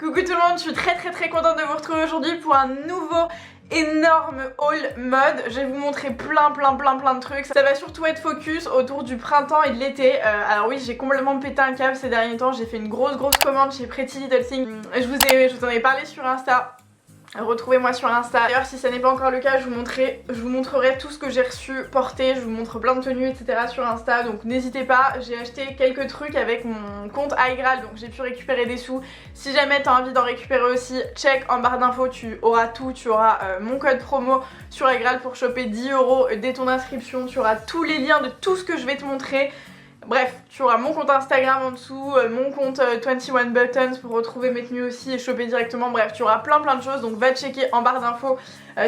Coucou tout le monde, je suis très contente de vous retrouver aujourd'hui pour un nouveau énorme haul mode. Je vais vous montrer plein de trucs. Ça va surtout être focus autour du printemps et de l'été. Alors oui, j'ai complètement pété un câble ces derniers temps. J'ai fait une grosse commande chez Pretty Little Thing. Je vous en ai parlé sur Insta. Retrouvez-moi sur Insta. D'ailleurs, si ça n'est pas encore le cas, je vous montrerai tout ce que j'ai reçu porter. Je vous montre plein de tenues, etc. sur Insta. Donc n'hésitez pas. J'ai acheté quelques trucs avec mon compte iGraal, donc j'ai pu récupérer des sous. Si jamais t'as envie d'en récupérer aussi, check en barre d'infos. Tu auras tout. Tu auras mon code promo sur iGraal pour choper 10 € dès ton inscription. Tu auras tous les liens de tout ce que je vais te montrer. Bref, tu auras mon compte Instagram en dessous, mon compte 21 Buttons pour retrouver mes tenues aussi et choper directement. Bref, tu auras plein de choses, donc va checker en barre d'infos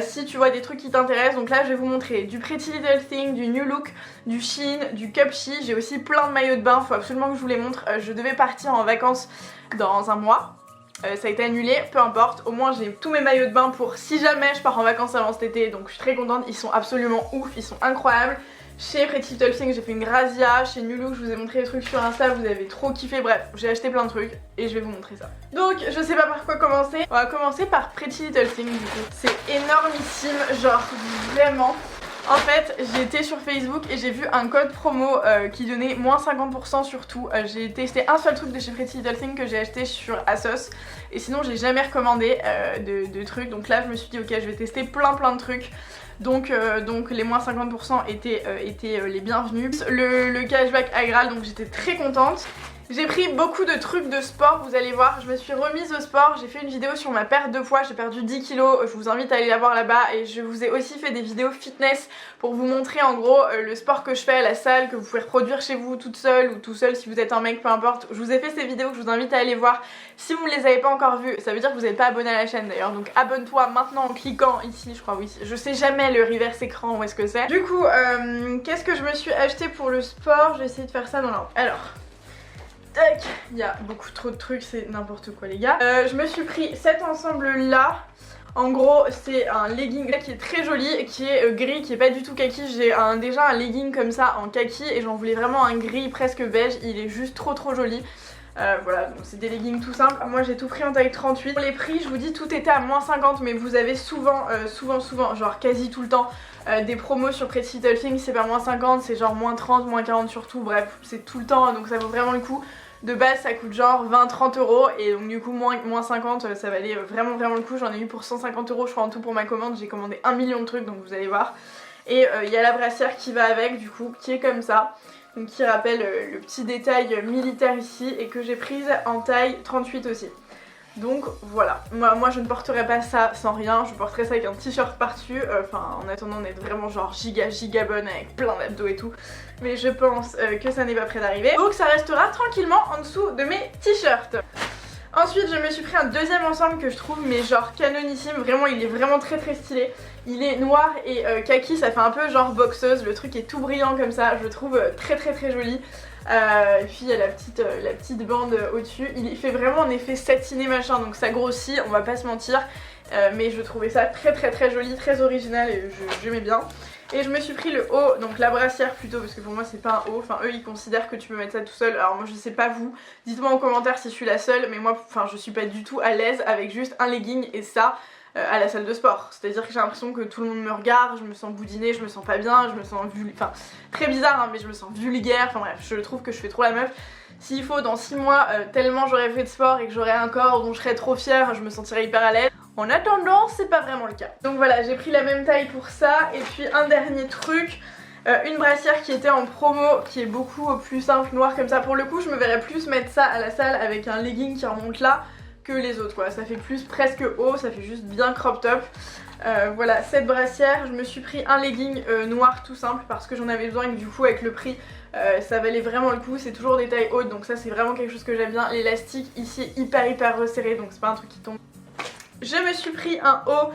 si tu vois des trucs qui t'intéressent. Donc là, je vais vous montrer du Pretty Little Thing, du New Look, du Shein, du Cupshe. J'ai aussi plein de maillots de bain, faut absolument que je vous les montre. Je devais partir en vacances dans un mois. Ça a été annulé, peu importe, au moins j'ai tous mes maillots de bain pour si jamais je pars en vacances avant cet été. Donc je suis très contente, ils sont absolument ouf, ils sont incroyables. Chez Pretty Little Thing, j'ai fait une razzia. Chez New Look, je vous ai montré des trucs sur Insta, vous avez trop kiffé. Bref, j'ai acheté plein de trucs et je vais vous montrer ça. Donc, je sais pas par quoi commencer. On va commencer par Pretty Little Thing du coup. C'est énormissime, genre vraiment. En fait, j'ai été sur Facebook et j'ai vu un code promo qui donnait moins 50% sur tout. J'ai testé un seul truc de chez Pretty Little Thing que j'ai acheté sur ASOS. Et sinon, j'ai jamais recommandé de trucs. Donc là, je me suis dit, ok, je vais tester plein de trucs. Donc les moins 50% étaient les bienvenus. Le cashback iGraal, donc j'étais très contente. J'ai pris beaucoup de trucs de sport, vous allez voir, je me suis remise au sport, j'ai fait une vidéo sur ma perte de poids, j'ai perdu 10 kilos, je vous invite à aller la voir là-bas et je vous ai aussi fait des vidéos fitness pour vous montrer en gros le sport que je fais à la salle, que vous pouvez reproduire chez vous toute seule ou tout seul si vous êtes un mec, peu importe. Je vous ai fait ces vidéos que je vous invite à aller voir si vous ne les avez pas encore vues, ça veut dire que vous n'êtes pas abonné à la chaîne d'ailleurs, donc abonne-toi maintenant en cliquant ici, je crois oui, je sais jamais le reverse écran où est-ce que c'est. Du coup, qu'est-ce que je me suis acheté pour le sport? Je vais essayer de faire ça dans l'ordre. Alors... tac, il y a beaucoup trop de trucs, c'est n'importe quoi les gars. Je me suis pris cet ensemble là. En gros c'est un legging qui est très joli, qui est gris, qui est pas du tout kaki. J'ai déjà un legging comme ça en kaki et j'en voulais vraiment un gris presque beige. Il est juste trop joli. Voilà, donc c'est des leggings tout simples. Moi j'ai tout pris en taille 38. Pour les prix, je vous dis, tout était à moins 50, mais vous avez souvent, genre quasi tout le temps, des promos sur Pretty Little Thing. C'est pas moins 50, c'est genre moins 30, moins 40 surtout. Bref, c'est tout le temps, donc ça vaut vraiment le coup. De base ça coûte genre 20-30 € et donc du coup moins 50 ça valait vraiment le coup. J'en ai eu pour 150 € je crois en tout pour ma commande. J'ai commandé 1 million de trucs donc vous allez voir. Et il y a la brassière qui va avec du coup, qui est comme ça. Donc qui rappelle le petit détail militaire ici et que j'ai prise en taille 38 aussi. Donc voilà, moi je ne porterai pas ça sans rien, je porterai ça avec un t-shirt par-dessus, enfin en attendant d'être vraiment genre giga bonne avec plein d'abdos et tout. Mais je pense que ça n'est pas près d'arriver. Donc ça restera tranquillement en dessous de mes t-shirts. Ensuite je me suis pris un deuxième ensemble que je trouve mais genre canonissime, vraiment il est vraiment très stylé. Il est noir et kaki, ça fait un peu genre boxeuse, le truc est tout brillant comme ça, je le trouve très joli. Et puis il y a la petite bande au-dessus, il fait vraiment un effet satiné machin, donc ça grossit, on va pas se mentir. Mais je trouvais ça très joli, très original et j'aimais bien. Et je me suis pris le haut, donc la brassière plutôt, parce que pour moi c'est pas un haut, enfin eux ils considèrent que tu peux mettre ça tout seul. Alors moi je sais pas vous, dites-moi en commentaire si je suis la seule, mais moi enfin je suis pas du tout à l'aise avec juste un legging et ça à la salle de sport. C'est à dire que j'ai l'impression que tout le monde me regarde, je me sens boudinée, je me sens pas bien, je me sens enfin très bizarre hein, mais je me sens vulgaire, enfin bref je trouve que je fais trop la meuf. S'il faut dans 6 mois tellement j'aurais fait de sport et que j'aurais un corps dont je serais trop fière, je me sentirais hyper à l'aise. En attendant, c'est pas vraiment le cas. Donc voilà, j'ai pris la même taille pour ça. Et puis un dernier truc, une brassière qui était en promo, qui est beaucoup plus simple, noire comme ça. Pour le coup, je me verrais plus mettre ça à la salle avec un legging qui remonte là que les autres quoi. Ça fait plus presque haut, ça fait juste bien crop top. Voilà, cette brassière, je me suis pris un legging noir tout simple parce que j'en avais besoin et que du coup avec le prix ça valait vraiment le coup. C'est toujours des tailles hautes donc ça c'est vraiment quelque chose que j'aime bien. L'élastique ici est hyper resserré donc c'est pas un truc qui tombe. Je me suis pris un haut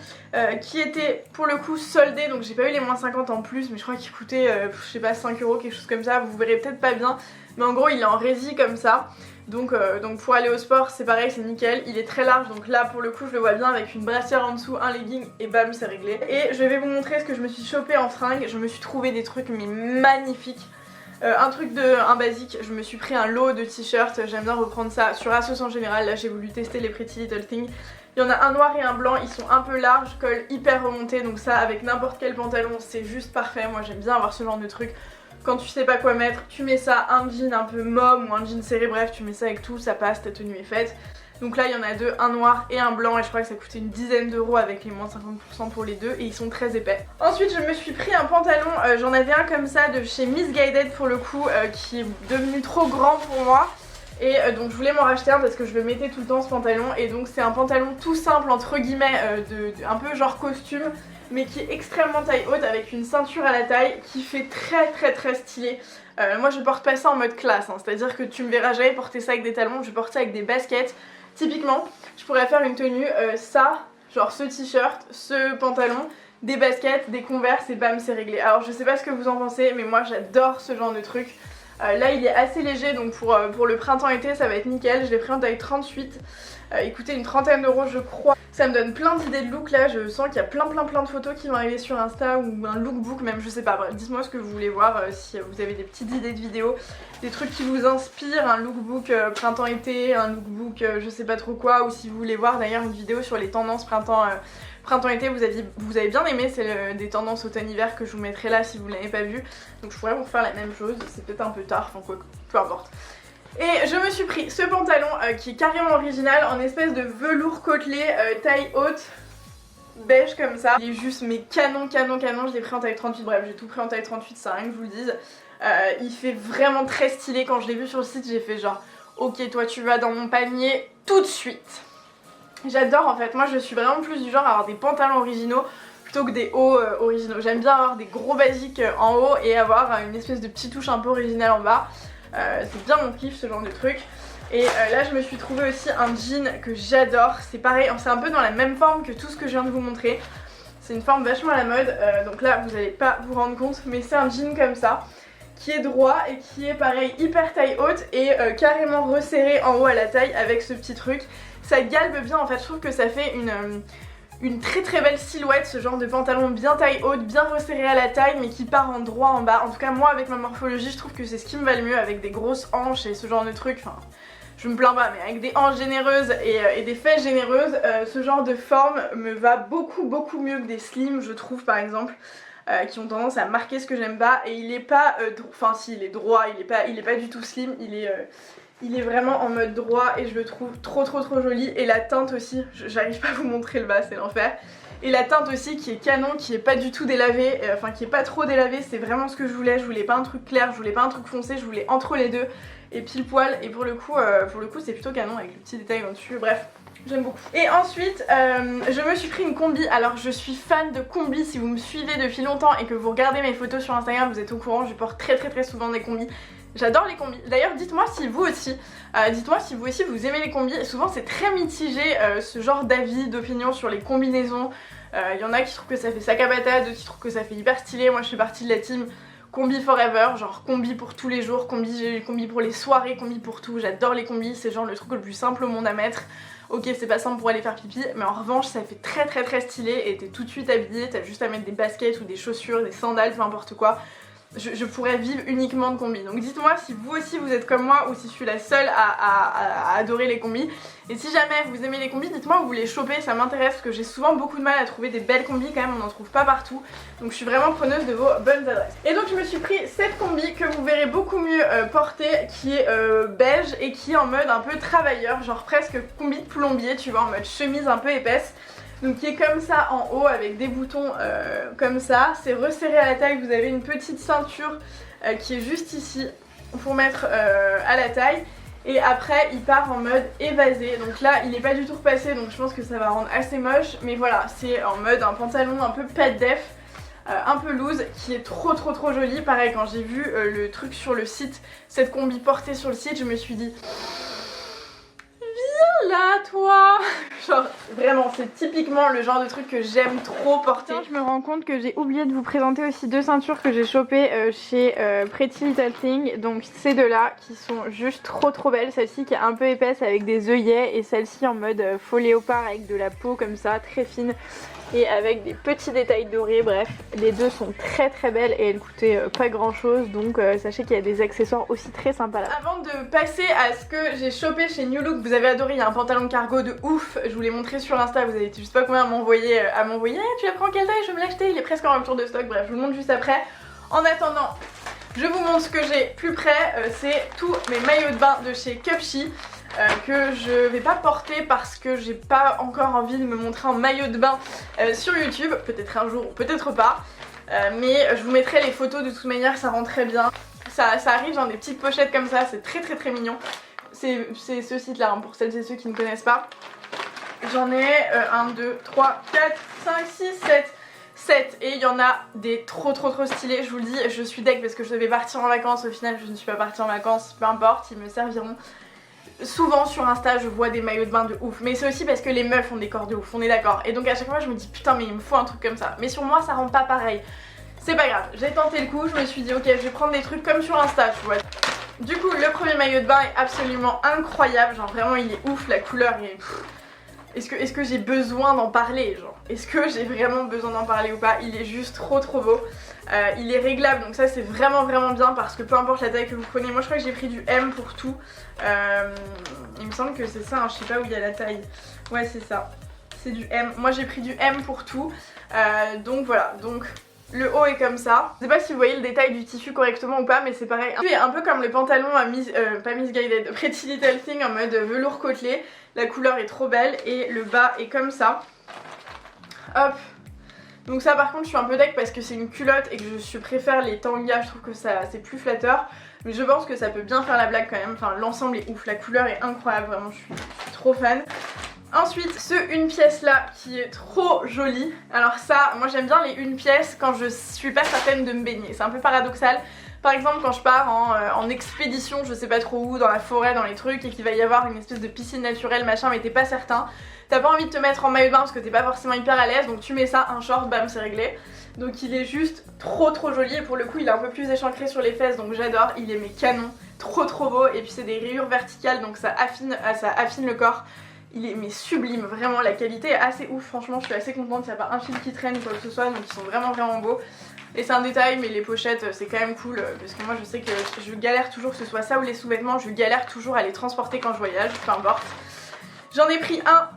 qui était pour le coup soldé, donc j'ai pas eu les moins 50 en plus, mais je crois qu'il coûtait je sais pas 5 €, quelque chose comme ça, vous verrez peut-être pas bien, mais en gros il est en rési comme ça. Donc pour aller au sport c'est pareil, c'est nickel, il est très large donc là pour le coup je le vois bien avec une brassière en dessous, un legging et bam c'est réglé. Et je vais vous montrer ce que je me suis chopé en fringues, je me suis trouvé des trucs mais magnifiques. Un basique, je me suis pris un lot de t-shirts, j'aime bien reprendre ça sur ASOS en général, là j'ai voulu tester les Pretty Little Things. Il y en a un noir et un blanc, ils sont un peu larges, col hyper remonté, donc ça avec n'importe quel pantalon c'est juste parfait, moi j'aime bien avoir ce genre de truc. Quand tu sais pas quoi mettre, tu mets ça, un jean un peu mauve ou un jean serré, bref tu mets ça avec tout, ça passe, ta tenue est faite. Donc là il y en a deux, un noir et un blanc et je crois que ça coûtait une dizaine d'euros avec les moins 50% pour les deux et ils sont très épais. Ensuite je me suis pris un pantalon, j'en avais un comme ça de chez Missguided pour le coup qui est devenu trop grand pour moi. Et donc je voulais m'en racheter un parce que je le mettais tout le temps ce pantalon. Et donc c'est un pantalon tout simple entre guillemets, un peu genre costume, mais qui est extrêmement taille haute avec une ceinture à la taille qui fait très stylé. Moi je porte pas ça en mode classe, hein, c'est à dire que tu me verras jamais porter ça avec des talons, je porte ça avec des baskets. Typiquement je pourrais faire une tenue ça, genre ce t-shirt, ce pantalon, des baskets, des Converse et bam c'est réglé. Alors je sais pas ce que vous en pensez mais moi j'adore ce genre de truc. Là il est assez léger donc pour le printemps-été ça va être nickel, je l'ai pris en taille 38, il coûtait une trentaine d'euros je crois. Ça me donne plein d'idées de look là, je sens qu'il y a plein de photos qui vont arriver sur Insta ou un lookbook même, je sais pas, bref dites-moi ce que vous voulez voir, si vous avez des petites idées de vidéos, des trucs qui vous inspirent, un lookbook printemps-été, un lookbook je sais pas trop quoi, ou si vous voulez voir d'ailleurs une vidéo sur les tendances printemps-été, vous avez bien aimé, c'est des tendances automne-hiver que je vous mettrai là si vous l'avez pas vu. Donc je pourrais vous refaire la même chose, c'est peut-être un peu tard, enfin quoi, peu importe. Et je me suis pris ce pantalon qui est carrément original en espèce de velours côtelé taille haute, beige comme ça. Il est juste mais canon, je l'ai pris en taille 38, bref j'ai tout pris en taille 38, ça sert à rien que je vous le dise. Il fait vraiment très stylé, quand je l'ai vu sur le site j'ai fait genre ok toi tu vas dans mon panier tout de suite. J'adore en fait, moi je suis vraiment plus du genre à avoir des pantalons originaux plutôt que des hauts originaux. J'aime bien avoir des gros basiques en haut et avoir une espèce de petite touche un peu originale en bas. C'est bien mon kiff ce genre de truc. Et là je me suis trouvé aussi un jean que j'adore, c'est pareil, c'est un peu dans la même forme que tout ce que je viens de vous montrer. C'est une forme vachement à la mode, donc là vous allez pas vous rendre compte mais c'est un jean comme ça qui est droit et qui est pareil hyper taille haute et carrément resserré en haut à la taille avec ce petit truc. Ça galbe bien en fait, je trouve que ça fait une très belle silhouette, ce genre de pantalon bien taille haute, bien resserré à la taille mais qui part en droit en bas. En tout cas moi avec ma morphologie je trouve que c'est ce qui me va le mieux, avec des grosses hanches et ce genre de truc, enfin je me plains pas mais avec des hanches généreuses et des fesses généreuses, ce genre de forme me va beaucoup mieux que des slims je trouve par exemple. Qui ont tendance à marquer ce que j'aime pas et il est pas, enfin si il est droit, il est pas du tout slim, il est vraiment en mode droit et je le trouve trop joli. Et la teinte aussi, j'arrive pas à vous montrer le bas, c'est l'enfer. Et la teinte aussi qui est canon, qui est pas du tout délavée, enfin qui est pas trop délavée, c'est vraiment ce que je voulais pas un truc clair, je voulais pas un truc foncé, je voulais entre les deux et pile poil. Et pour le coup c'est plutôt canon avec le petit détail en dessus, bref. J'aime beaucoup. Et ensuite, je me suis pris une combi. Alors je suis fan de combi, si vous me suivez depuis longtemps et que vous regardez mes photos sur Instagram, vous êtes au courant, je porte très souvent des combis. J'adore les combis. D'ailleurs dites-moi si vous aussi, vous aimez les combis. Souvent c'est très mitigé ce genre d'avis, d'opinion sur les combinaisons. Il y en a qui trouvent que ça fait sac à patate, d'autres qui trouvent que ça fait hyper stylé. Moi je fais partie de la team combi forever, genre combi pour tous les jours, combi pour les soirées, combi pour tout. J'adore les combis, c'est genre le truc le plus simple au monde à mettre. Ok c'est pas simple pour aller faire pipi mais en revanche ça fait très stylé et t'es tout de suite habillée, t'as juste à mettre des baskets ou des chaussures, des sandales, peu importe quoi. Je pourrais vivre uniquement de combis. Donc dites-moi si vous aussi vous êtes comme moi ou si je suis la seule à adorer les combis. Et si jamais vous aimez les combis, dites-moi où vous les chopez, ça m'intéresse parce que j'ai souvent beaucoup de mal à trouver des belles combis quand même, on n'en trouve pas partout. Donc je suis vraiment preneuse de vos bonnes adresses. Et donc je me suis pris cette combi que vous verrez beaucoup mieux portée, qui est beige et qui est en mode un peu travailleur, genre presque combi de plombier, tu vois, en mode chemise un peu épaisse. Donc qui est comme ça en haut avec des boutons comme ça, c'est resserré à la taille, vous avez une petite ceinture qui est juste ici pour mettre à la taille et après il part en mode évasé, donc là il est pas du tout repassé donc je pense que ça va rendre assez moche mais voilà c'est en mode un pantalon un peu pas def, un peu loose qui est trop joli. Pareil quand j'ai vu le truc sur le site, cette combi portée sur le site, je me suis dit viens là toi genre Vraiment, c'est typiquement le genre de truc que j'aime trop porter. Je me rends compte que j'ai oublié de vous présenter aussi deux ceintures que j'ai chopées chez Pretty Little Thing. Donc ces deux là qui sont juste trop belles. Celle-ci qui est un peu épaisse avec des œillets et celle-ci en mode faux léopard avec de la peau comme ça, très fine. Et avec des petits détails dorés, bref, les deux sont très belles et elles coûtaient pas grand chose, donc sachez qu'il y a des accessoires aussi très sympas là. Avant de passer à ce que j'ai chopé chez New Look, vous avez adoré, il y a un pantalon cargo de ouf, je vous l'ai montré sur Insta, vous avez été je sais pas combien à m'envoyer, tu la prends quelle taille, je vais me l'acheter, il est presque en rupture de stock, bref, je vous le montre juste après. En attendant, je vous montre ce que j'ai plus près, c'est tous mes maillots de bain de chez Cupshe. Que je vais pas porter parce que j'ai pas encore envie de me montrer en maillot de bain sur YouTube, peut-être un jour ou peut-être pas, mais je vous mettrai les photos de toute manière, ça rend très bien, ça arrive dans des petites pochettes comme ça, c'est très mignon, c'est ce site là hein, pour celles et ceux qui ne connaissent pas. J'en ai 1, 2, 3, 4, 5, 6, 7 et il y en a des trop stylés, je vous le dis, je suis deg parce que je devais partir en vacances, au final je ne suis pas partie en vacances, peu importe, ils me serviront. Souvent sur Insta je vois des maillots de bain de ouf, mais c'est aussi parce que les meufs ont des corps de ouf, on est d'accord. Et donc à chaque fois je me dis putain mais il me faut un truc comme ça. Mais sur moi ça rend pas pareil. C'est pas grave, j'ai tenté le coup, je me suis dit ok je vais prendre des trucs comme sur Insta tu vois. Du coup le premier maillot de bain est absolument incroyable, genre vraiment il est ouf, la couleur est... Est-ce que j'ai besoin d'en parler genre? Est-ce que j'ai vraiment besoin d'en parler ou pas? Il est juste trop beau. Il est réglable donc ça c'est vraiment bien parce que peu importe la taille que vous prenez, moi je crois que j'ai pris du M pour tout. Il me semble que c'est ça, hein, je sais pas où il y a la taille. Ouais c'est ça, c'est du M. Moi j'ai pris du M pour tout. Donc voilà, donc le haut est comme ça. Je sais pas si vous voyez le détail du tissu correctement ou pas mais c'est pareil. C'est un peu comme le pantalon à pas Missguided, Pretty Little Thing en mode velours côtelé. La couleur est trop belle et le bas est comme ça. Hop. Donc ça par contre je suis un peu deck parce que c'est une culotte et que je préfère les tangas, je trouve que ça c'est plus flatteur. Mais je pense que ça peut bien faire la blague quand même, enfin l'ensemble est ouf, la couleur est incroyable, vraiment je suis trop fan. Ensuite ce une pièce là qui est trop joli. Alors ça, moi j'aime bien les une pièce quand je suis pas certaine de me baigner, c'est un peu paradoxal. Par exemple quand je pars en expédition, je sais pas trop où, dans la forêt, dans les trucs et qu'il va y avoir une espèce de piscine naturelle machin mais t'es pas certain. T'as pas envie de te mettre en maillot de bain parce que t'es pas forcément hyper à l'aise, donc tu mets ça, un short, bam c'est réglé. Donc il est juste trop joli et pour le coup il est un peu plus échancré sur les fesses donc j'adore, il est mais canon, trop beau et puis c'est des rayures verticales donc ça affine le corps. Il est mais sublime, vraiment la qualité est assez ouf, franchement je suis assez contente, il n'y a pas un fil qui traîne ou quoi que ce soit donc ils sont vraiment beaux. Et c'est un détail mais les pochettes c'est quand même cool parce que moi je sais que je galère toujours que ce soit ça ou les sous-vêtements, je galère toujours à les transporter quand je voyage, peu importe. J'en ai pris un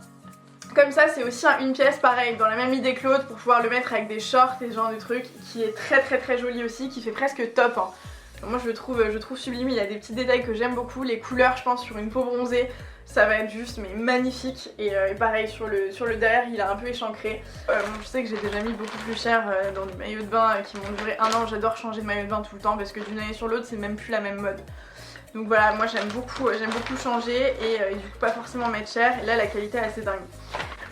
comme ça, c'est aussi une pièce pareil dans la même idée que l'autre pour pouvoir le mettre avec des shorts et ce genre de trucs qui est très joli aussi, qui fait presque top hein. Moi je le trouve sublime, il y a des petits détails que j'aime beaucoup, les couleurs je pense sur une peau bronzée ça va être juste mais magnifique et pareil sur le derrière il est un peu échancré. Je sais que j'ai déjà mis beaucoup plus cher dans des maillots de bain qui m'ont duré un an, j'adore changer de maillot de bain tout le temps parce que d'une année sur l'autre c'est même plus la même mode. Donc voilà, moi j'aime beaucoup changer et du coup pas forcément mettre cher et là la qualité est assez dingue.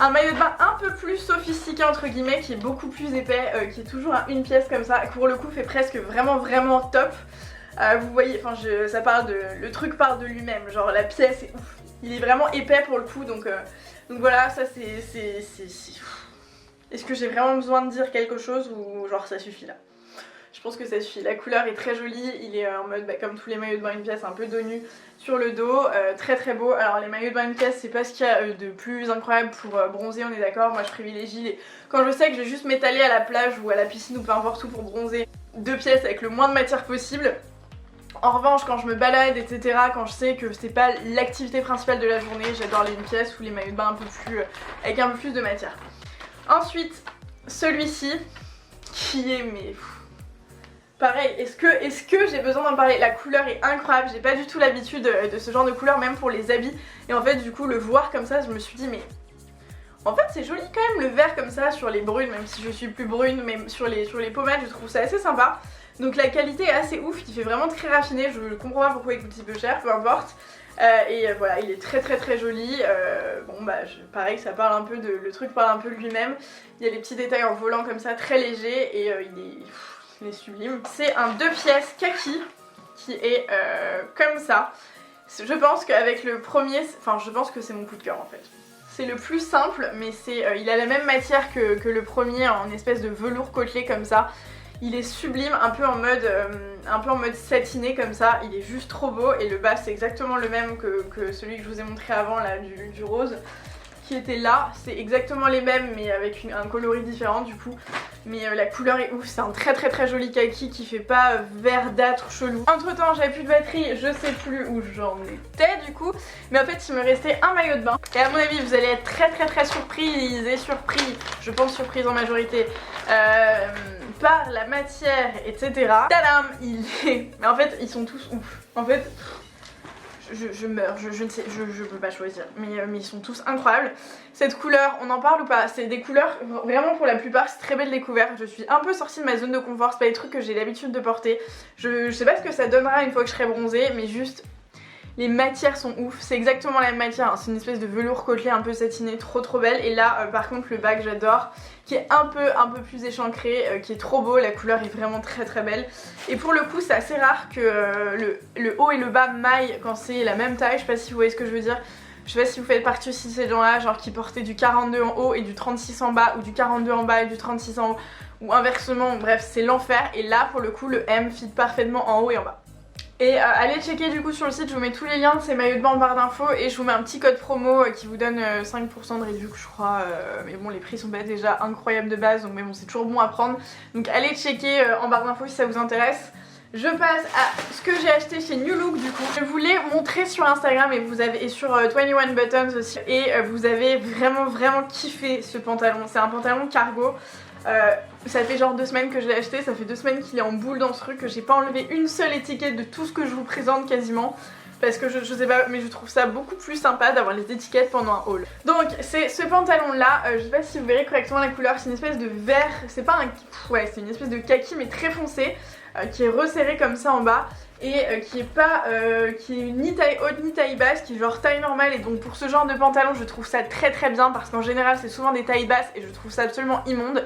Un maillot de bain un peu plus sophistiqué entre guillemets qui est beaucoup plus épais, qui est toujours une pièce comme ça, qui pour le coup fait presque vraiment top. Vous voyez, enfin ça parle de, le truc parle de lui-même, genre la pièce est ouf. Il est vraiment épais pour le coup donc voilà, ça c'est... Est-ce que j'ai vraiment besoin de dire quelque chose ou genre ça suffit là? Je pense que ça suffit, la couleur est très jolie, il est en mode comme tous les maillots de bain une pièce un peu dos nu sur le dos, très beau. Alors les maillots de bain une pièce c'est pas ce qu'il y a de plus incroyable pour bronzer, on est d'accord, moi je privilégie les... Quand je sais que je vais juste m'étaler à la plage ou à la piscine ou peu importe où pour bronzer, deux pièces avec le moins de matière possible. En revanche quand je me balade etc, quand je sais que c'est pas l'activité principale de la journée, j'adore les une pièce ou les maillots de bain un peu plus, avec un peu plus de matière. Ensuite celui-ci qui est mais... Pareil, est-ce que j'ai besoin d'en parler? La couleur est incroyable, j'ai pas du tout l'habitude de ce genre de couleur même pour les habits. Et en fait du coup le voir comme ça je me suis dit mais... En fait c'est joli quand même le vert comme ça sur les brunes, même si je suis plus brune, mais sur les pommades je trouve ça assez sympa. Donc la qualité est assez ouf, il fait vraiment très raffiné, je comprends pas pourquoi il coûte si peu cher, peu importe. Et voilà, il est très joli. Bon bah pareil ça parle un peu de... Le truc parle un peu de lui-même. Il y a des petits détails en volant comme ça très légers et il est sublime. C'est un 2 pièces kaki qui est comme ça. Je pense qu'avec le premier, enfin je pense que c'est mon coup de cœur en fait. C'est le plus simple, mais il a la même matière que le premier, en espèce de velours côtelé comme ça. Il est sublime, un peu en mode satiné comme ça, il est juste trop beau. Et le bas c'est exactement le même que celui que je vous ai montré avant là, du rose qui était là. C'est exactement les mêmes mais avec un coloris différent du coup. Mais la couleur est ouf, c'est un très joli kaki qui fait pas verdâtre chelou. Entre temps j'avais plus de batterie, je sais plus où j'en étais du coup. Mais en fait il me restait un maillot de bain. Et à mon avis vous allez être très surprise et surpris, je pense surprise en majorité, par la matière etc. Tadam, il est... Mais en fait ils sont tous ouf. En fait... Je meurs, je ne sais, je peux pas choisir, mais ils sont tous incroyables. Cette couleur, on en parle ou pas? C'est des couleurs, vraiment pour la plupart, c'est très belle découverte. Je suis un peu sortie de ma zone de confort, c'est pas des trucs que j'ai l'habitude de porter. Je sais pas ce que ça donnera une fois que je serai bronzée, mais juste... Les matières sont ouf, c'est exactement la même matière, hein. C'est une espèce de velours côtelé un peu satiné, trop belle. Et là par contre le bas que j'adore, qui est un peu plus échancré, qui est trop beau, la couleur est vraiment très belle. Et pour le coup c'est assez rare que le haut et le bas maillent quand c'est la même taille, je sais pas si vous voyez ce que je veux dire. Je sais pas si vous faites partie aussi de ces gens là, genre qui portaient du 42 en haut et du 36 en bas, ou du 42 en bas et du 36 en haut, ou inversement, bref c'est l'enfer. Et là pour le coup le M fit parfaitement en haut et en bas. Et allez checker du coup sur le site, je vous mets tous les liens de ces maillots de bain en barre d'infos et je vous mets un petit code promo qui vous donne 5% de réduction je crois, mais bon les prix sont pas déjà incroyables de base donc mais bon c'est toujours bon à prendre. Donc allez checker en barre d'infos si ça vous intéresse. Je passe à ce que j'ai acheté chez New Look du coup. Je vous l'ai montré sur Instagram et sur 21 Buttons aussi. Et vous avez vraiment kiffé ce pantalon. C'est un pantalon cargo. Ça fait genre 2 semaines que je l'ai acheté, ça fait 2 semaines qu'il est en boule dans ce truc, que j'ai pas enlevé une seule étiquette de tout ce que je vous présente quasiment. Parce que je sais pas, mais je trouve ça beaucoup plus sympa d'avoir les étiquettes pendant un haul. Donc c'est ce pantalon là, je sais pas si vous verrez correctement la couleur, c'est une espèce de vert, c'est pas un... Ouais, c'est une espèce de kaki mais très foncé, qui est resserré comme ça en bas. Et qui est ni taille haute ni taille basse, qui est genre taille normale. Et donc pour ce genre de pantalon je trouve ça très bien, parce qu'en général c'est souvent des tailles basses et je trouve ça absolument immonde.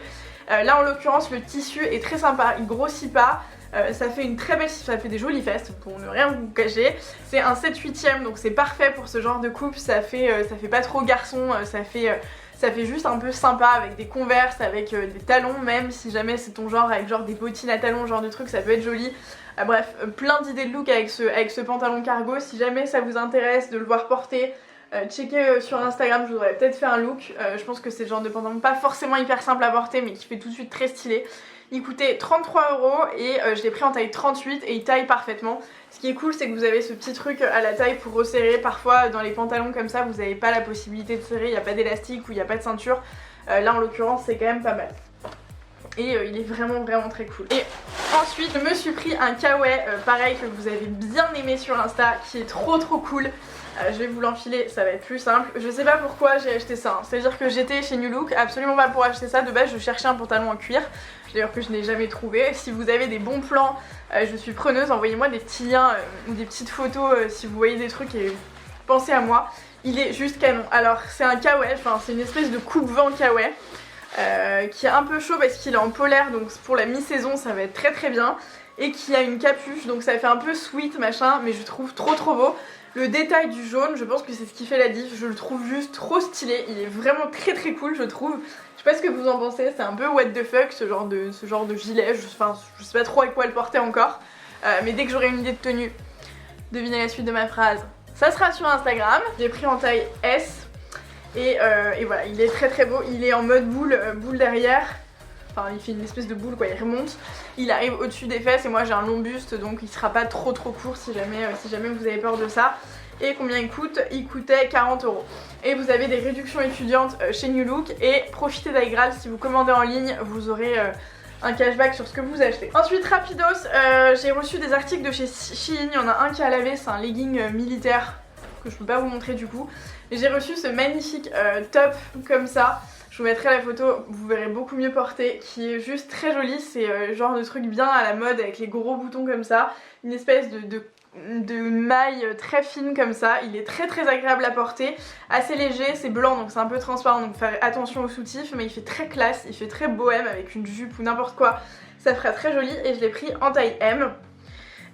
Là en l'occurrence le tissu est très sympa, il grossit pas. Ça fait une très belle, ça fait des jolies fesses pour ne rien vous cacher. C'est un 7/8ème donc c'est parfait pour ce genre de coupe. Ça fait pas trop garçon, ça fait juste un peu sympa avec des Converse, avec des talons même si jamais c'est ton genre, avec genre des bottines à talons, genre de truc, ça peut être joli. Bref, plein d'idées de look avec ce pantalon cargo. Si jamais ça vous intéresse de le voir porter, checkez sur Instagram, je vous aurais peut-être fait un look. Je pense que c'est le genre de pantalon pas forcément hyper simple à porter mais qui fait tout de suite très stylé. Il coûtait 33 € et je l'ai pris en taille 38 et il taille parfaitement. Ce qui est cool c'est que vous avez ce petit truc à la taille pour resserrer. Parfois dans les pantalons comme ça vous n'avez pas la possibilité de serrer, il n'y a pas d'élastique ou il n'y a pas de ceinture. Là en l'occurrence c'est quand même pas mal. Et il est vraiment très cool. Et ensuite je me suis pris un kawaii pareil que vous avez bien aimé sur Insta, qui est trop cool. Je vais vous l'enfiler, ça va être plus simple. Je sais pas pourquoi j'ai acheté ça, hein. C'est-à-dire que j'étais chez New Look, absolument pas pour acheter ça. De base je cherchais un pantalon en cuir, d'ailleurs que je n'ai jamais trouvé. Si vous avez des bons plans, je suis preneuse, envoyez-moi des petits liens ou des petites photos si vous voyez des trucs et pensez à moi. Il est juste canon. Alors c'est un kawaii, enfin c'est une espèce de coupe-vent kawaii. Qui est un peu chaud parce qu'il est en polaire, donc pour la mi-saison ça va être très bien. Et qui a une capuche, donc ça fait un peu sweet machin, mais je trouve trop beau. Le détail du jaune, je pense que c'est ce qui fait la diff, je le trouve juste trop stylé. Il est vraiment très cool je trouve. Je sais pas ce que vous en pensez, c'est un peu what the fuck ce genre de gilet, je sais pas trop avec quoi le porter encore. Mais dès que j'aurai une idée de tenue, devinez la suite de ma phrase, ça sera sur Instagram. J'ai pris en taille S. Et voilà, il est très beau, il est en mode boule derrière. Enfin il fait une espèce de boule quoi, il remonte. Il arrive au-dessus des fesses et moi j'ai un long buste donc il sera pas trop court si jamais vous avez peur de ça. Et combien il coûte? Il coûtait 40 €. Et vous avez des réductions étudiantes chez New Look. Et profitez d'Aigral, si vous commandez en ligne vous aurez un cashback sur ce que vous achetez. Ensuite rapidos, j'ai reçu des articles de chez Shein. Il y en a un qui a lavé, c'est un legging militaire que je peux pas vous montrer du coup. Et j'ai reçu ce magnifique top comme ça. Je vous mettrai la photo, vous verrez beaucoup mieux porté, qui est juste très joli. C'est genre de truc bien à la mode avec les gros boutons comme ça. Une espèce de maille très fine comme ça. Il est très agréable à porter, assez léger, c'est blanc donc c'est un peu transparent donc faire attention aux soutifs, mais il fait très classe, il fait très bohème avec une jupe ou n'importe quoi. Ça fera très joli et je l'ai pris en taille M.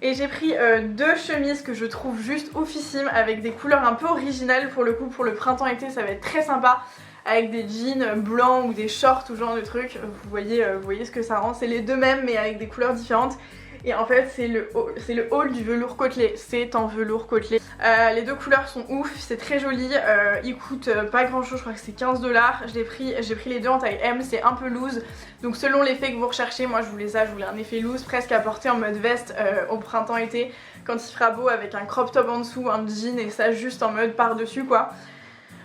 Et j'ai pris deux chemises que je trouve juste oufissimes avec des couleurs un peu originales pour le coup. Pour le printemps-été ça va être très sympa. Avec des jeans blancs ou des shorts ou genre de trucs. Vous voyez ce que ça rend. C'est les deux mêmes mais avec des couleurs différentes. Et en fait c'est le haul du velours côtelé. C'est en velours côtelé. Les deux couleurs sont ouf, c'est très joli. Ils coûtent pas grand chose, je crois que c'est 15 $. J'ai pris les deux en taille M, c'est un peu loose. Donc selon l'effet que vous recherchez, moi je voulais un effet loose, presque à porter en mode veste au printemps-été. Quand il fera beau avec un crop top en dessous, un jean et ça juste en mode par-dessus quoi.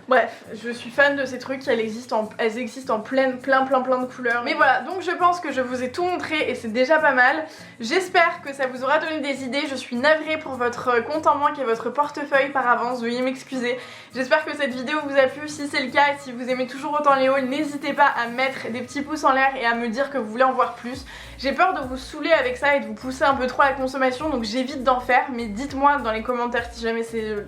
Bref, je suis fan de ces trucs, elles existent en plein de couleurs. Mais voilà, donc je pense que je vous ai tout montré et c'est déjà pas mal. J'espère que ça vous aura donné des idées. Je suis navrée pour votre compte en banque et votre portefeuille par avance, veuillez m'excuser. J'espère que cette vidéo vous a plu. Si c'est le cas et si vous aimez toujours autant les hauls, n'hésitez pas à mettre des petits pouces en l'air et à me dire que vous voulez en voir plus. J'ai peur de vous saouler avec ça et de vous pousser un peu trop à la consommation, donc j'évite d'en faire. Mais dites-moi dans les commentaires si jamais c'est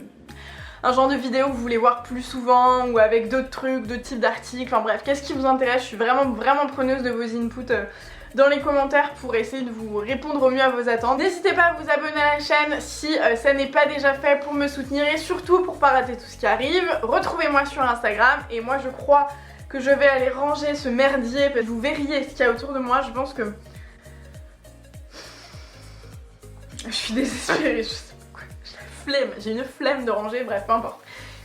un genre de vidéo que vous voulez voir plus souvent ou avec d'autres trucs, d'autres types d'articles, enfin bref, qu'est-ce qui vous intéresse. Je suis vraiment preneuse de vos inputs dans les commentaires pour essayer de vous répondre au mieux à vos attentes. N'hésitez pas à vous abonner à la chaîne si ça n'est pas déjà fait pour me soutenir et surtout pour pas rater tout ce qui arrive. Retrouvez-moi sur Instagram et moi je crois que je vais aller ranger ce merdier parce que vous verriez ce qu'il y a autour de moi. Je pense que... Je suis désespérée, j'ai une flemme de ranger, bref, peu importe.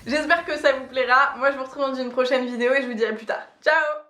J'espère que ça vous plaira. Moi je vous retrouve dans une prochaine vidéo et je vous dis à plus tard. Ciao!